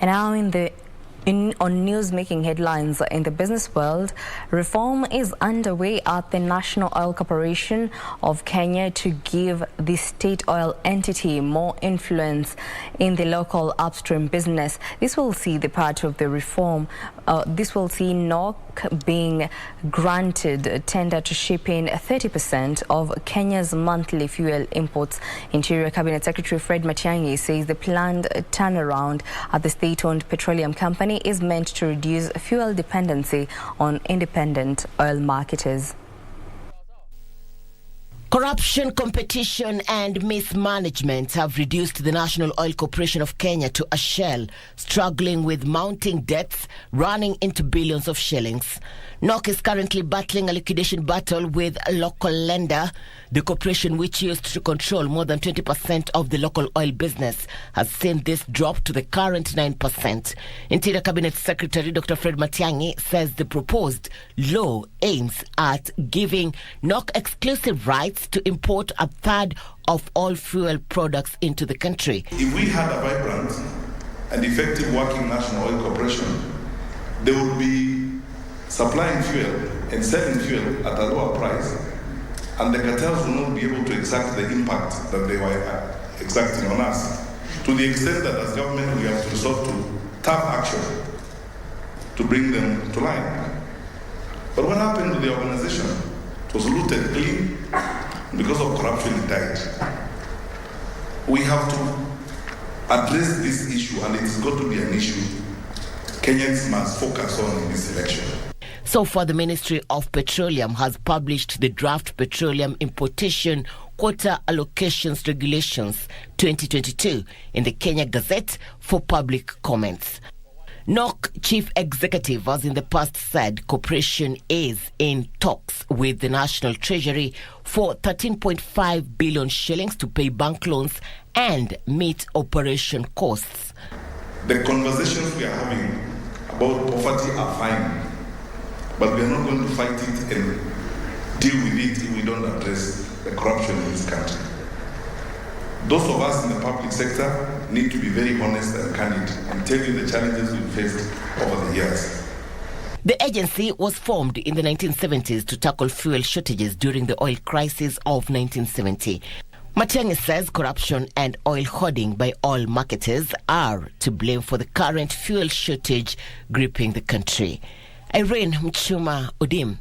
And now on news-making headlines in the business world, reform is underway at the National Oil Corporation of Kenya to give the state oil entity more influence in the local upstream business. This will see the part of the reform. This will see NOCK being granted a tender to ship in 30% of Kenya's monthly fuel imports. Interior Cabinet Secretary Fred Matiang'i says the planned turnaround at the state-owned petroleum company is meant to reduce fuel dependency on independent oil marketers. Corruption, competition and mismanagement have reduced the National Oil Corporation of Kenya to a shell, struggling with mounting debts running into billions of shillings. NOCK is currently battling a liquidation battle with a local lender. The corporation, which used to control more than 20% of the local oil business, has seen this drop to the current 9%. Interior Cabinet Secretary Dr. Fred Matiang'i says the proposed law aims at giving NOCK exclusive rights to import a third of all fuel products into the country. If we had a vibrant and effective working National Oil Corporation, they would be supplying fuel and selling fuel at a lower price, and the cartels will not be able to exact the impact that they were exacting on us, to the extent that as government we have to resort to tough action to bring them to line. But what happened to the organization? It was looted clean. Because of corruption, it died. We have to address this issue, and it's got to be an issue Kenyans must focus on in this election. So far, the Ministry of Petroleum has published the Draft Petroleum Importation Quota Allocations Regulations 2022 in the Kenya Gazette for public comments. NOCK Chief Executive has in the past said corporation is in talks with the National Treasury for 13.5 billion shillings to pay bank loans and meet operation costs. The conversations we are having about poverty are fine, but we are not going to fight it and deal with it if we don't address the corruption in this country. Those of us in the public sector need to be very honest and candid and tell you the challenges we've faced over the years. The agency was formed in the 1970s to tackle fuel shortages during the oil crisis of 1970. Matiang'i says corruption and oil hoarding by oil marketers are to blame for the current fuel shortage gripping the country. Irene Mchuma Odim,